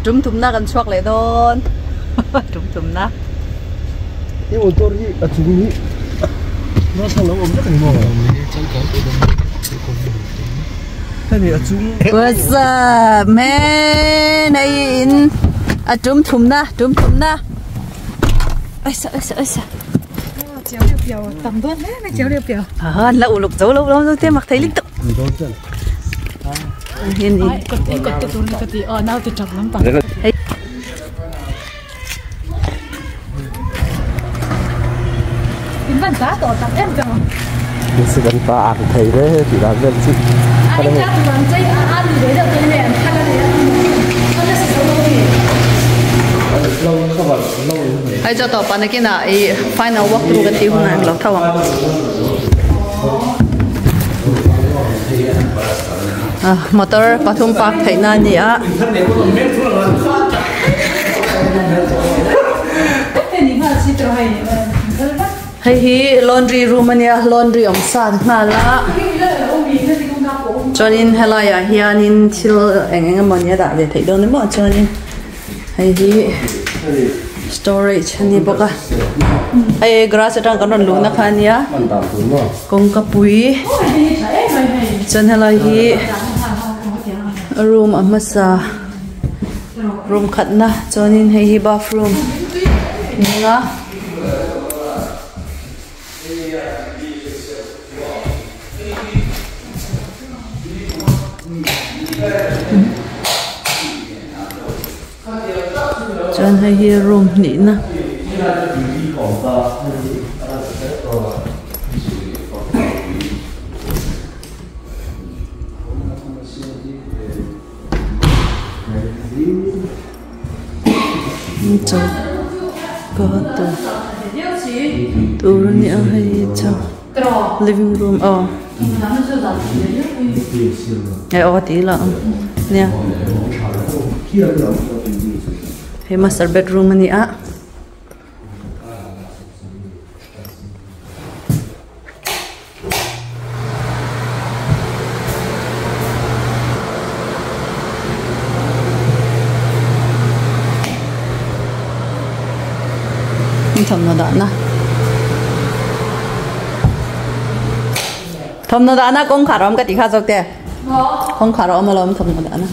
trúng thùng na gần xoạc lại đôn trúng thùng na cái ô tô đi trúng đi nó thằng nó ôm rất là mồ thế này trúng bây giờ mẹ này trúng thùng na ơi sao chéo liều biểu tầm tuần đấy mày chéo liều biểu lậu lục dấu lâu tiên mặc thấy liên tục hiền gì cái tí nào thì chọc lắm bằng vẫn giá tổ tặng em cơ mình sẽ vẫn ta ăn thấy đấy thì là dân chứ anh chắc thì vẫn chơi ăn thì đấy được cái này khăn là nó sẽ sống lâu không phải lâu ai cho tao bán cái nào final walkthrough cái tiêu này lâu thâu motor Pathum Park thấy na nhỉ hay hi laundry room ania laundry om sa na la cho nên hay là hiền in chill anh mày đã để thấy đâu nữa mà cho nên hay hi storage hani boka ai grass atang kanon luna khania kong kapui chan hala hi room amasa room khatna chonin hei hi bathroom ninga chan hei hi room ni na cho có tu ni hay cho living room ai tí là nè hay master bedroom ni thầm nó đã na con khả rom cái tí khác rồi kìa con khả rom mà lom thầm nó đã na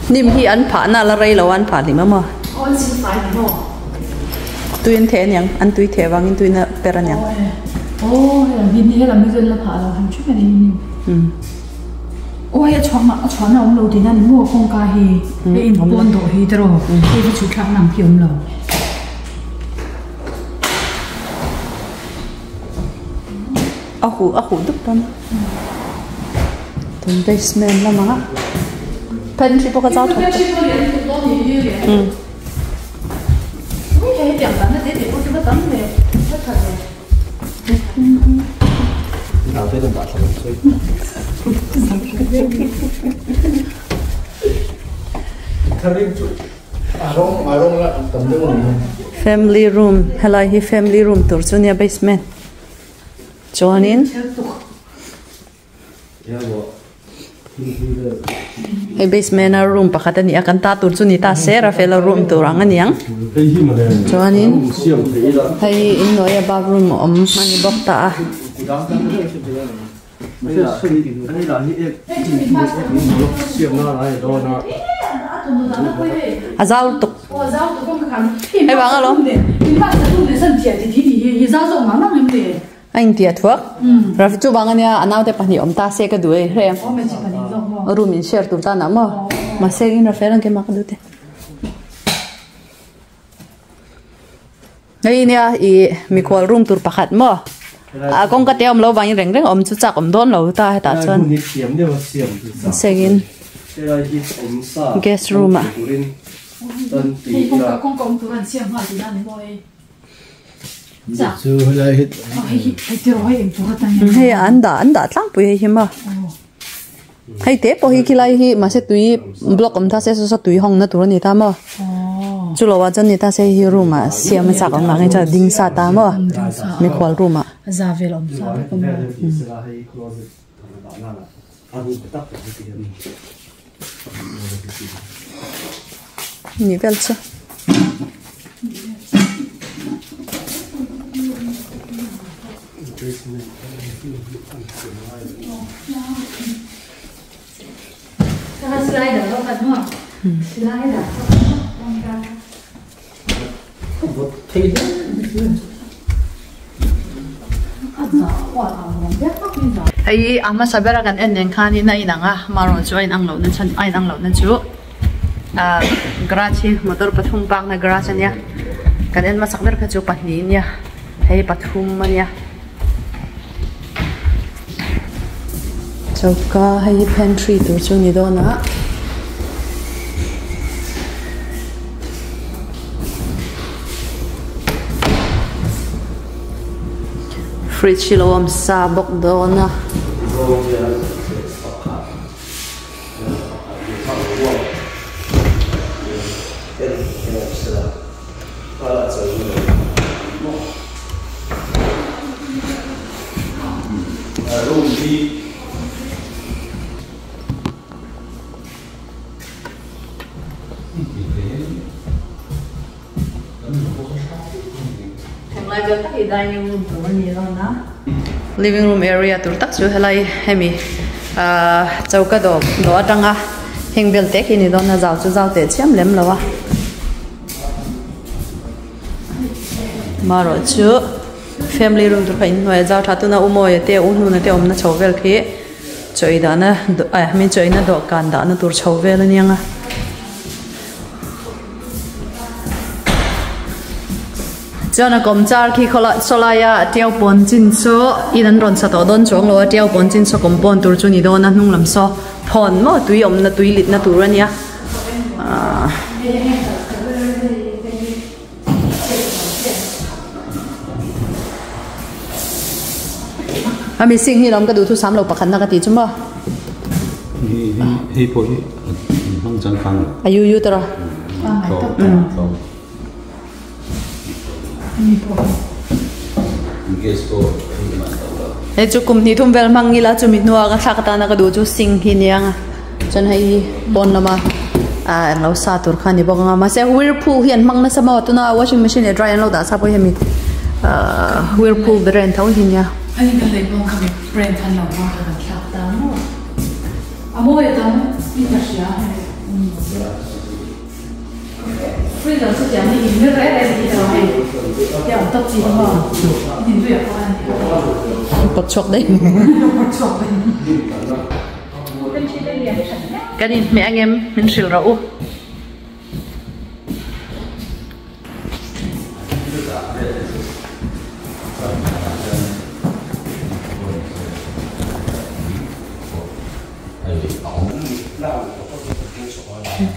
niệm hi ăn phá na là rây lâu ăn phá thì mà tuy anh thế nhang ăn tuy thế vang tuy na pera nhang hình như là bây giờ là phá là hàng chút này ôi chọn ông lâu thì nên mua không ca hi cái in bốn độ hi rồi cái chú khác nằm phiền lâu aku đúc đó thùng basement là mà pen chỉ có cái giáo thuật cái điểm bán nó để có cái tấm này rất thật nào thấy đồng bạc là mình family room helai hi family room tur chunia basement chonin hey basement a room pakhat ani akan ta tur chu ni ta sera fela room tur ang aniang chonin hey in noya bathroom mani bok ta azal tuk hey bang alo anh tiệt thuốc rồi chú bang anh anau te pani ta se ka duai rem room in share tur ta na mà se in ra feran ke mak du te nei nia mi khol room tur pakhat mo con cái tiệm lâu bao nhiêu reng chú chắc đón lâu ta ta chân second guest room con tu ăn xiêm hoa thì đang lấy bôi chú lại hết hay anh đã lắm bùi hay mà hay thế bùi khi lại hi mà sẽ tùy block ta sẽ tùy hong nó tụi này ta mà chú lo chân người ta sẽ hi room mà xem mà sạc ông ngang cho đinh sa ta mà mi khoal room à Za về lòng sa về công ni vel chứ slider đâu cần không? Slider. ai ama sabera kan en khani na inanga maro join ang lo na chan ai ang lo na chu garage motor pathum pak na garage ania kan en ma sakber kha chu pahni nia hei pathum mania chauka hei pantry tur chu ni do na fridge lo am sa bok do na living room area tur tak chu helai hemi chauka do atanga hengbel te ki ni do na zau chu zau te chiam lem lawa maro chu family room tur phain noi zau tha tu na umoy te unu na te omna chawvel khi choi da na mi choi na do kan da na tur chawvel anianga Jana komchar khi khola solaya tiao pon chin so idan ron sa to don chong lo tiao pon chin so kompon tur chu ni do na hnung lam so phon mo tui om na tui lit na tur ania ami sing hi lam ka du thu sam lo pakhan na ka ti chuma hi po hi hang chang khang ayu yu tara ai chu kum ni thum vel mangi la chu mi nuwa ka thak ta na ka du chu sing hi nianga chan hai bon lama em lo sa tur khani bok nga ma se whirlpool hian mang na sama tu na washing machine e dry and lo da sa po hemi whirlpool brand thau hi nya anh cần lấy bông cái brand thanh lọc hoa cái thạc ta nó amo ya ta đi cả xia bây giờ sẽ讲你饮料来你知道没？要得几嘛？你对呀，bật chọc đấy cái này mẹ anh em mình sửa rau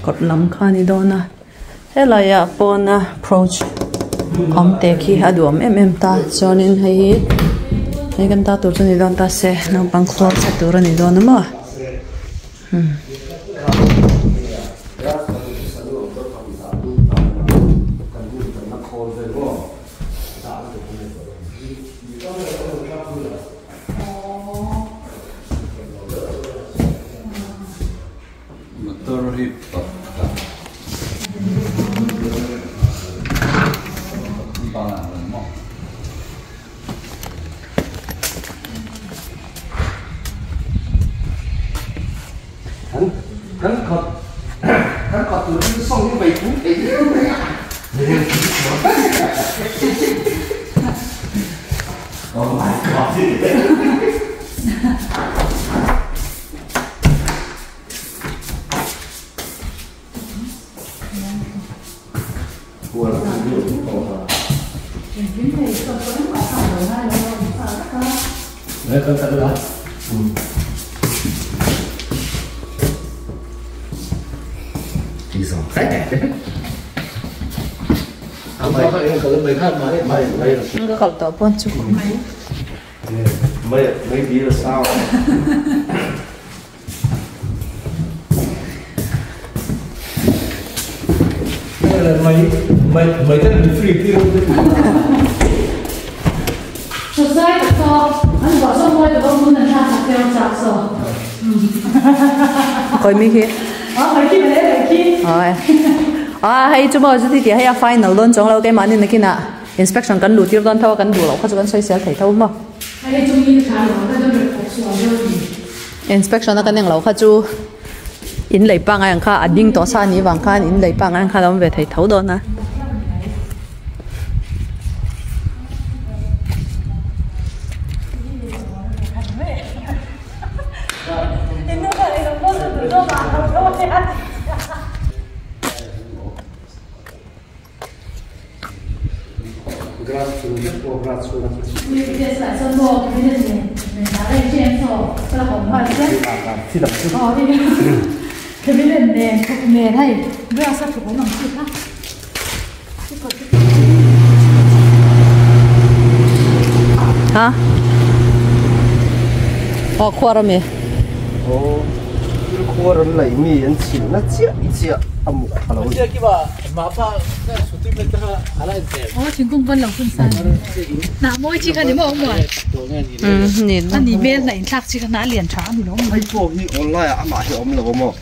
cột lắm khani đó na thế là ya pon approach om te khi aduam em ta cho nên hay kan ta tur ni don ta se no bang floor se tur ni don ma hắn còn từ đi xong như vậy cũng thấy oh my god Đấy, con tận đó. Thì sao? Cái đẹp đấy. Mày có khẩu tỏ bốn chục mày đi là sao? mấy cái free tiêu sốt dai được không? Anh bảo xong rồi thì ông muốn làm sao theo chặt rồi. Coi mi khi. Mấy khi mà đấy mấy khi. Hay chúng tôi thì hay final luôn trong lâu cái màn này kia nè inspection cần đủ tiêu đơn thâu cần đủ lâu khác cần xoay xel thấy thâu mà. Hay chúng mình khá là cái đó được học rồi. Inspection nó cần những lâu khác chú in lấy bằng anh khác anh đinh tổ sa ní vàng khác in lấy bằng anh khác làm về thấy thâu đó nè. Bây giờ sân bộ cái này mình đã lên trên rồi, là hỏng hoàn chết. Đi. Cái bên này nè thầy, bây giờ sao phải làm gì khác? Hả? Khoa rồi mày. khoa rồi lấy mi anh chịu nó chia hello Dia kiba mapa na suti meter ala ente. Chính công vân lòng phân sản. Nà mỗi chỉ cần điểm ông rồi. Nhìn. Anh đi bên này thắc chỉ cần nã liền trả thì nó. ai phô hi online à mà hiểu ông là bao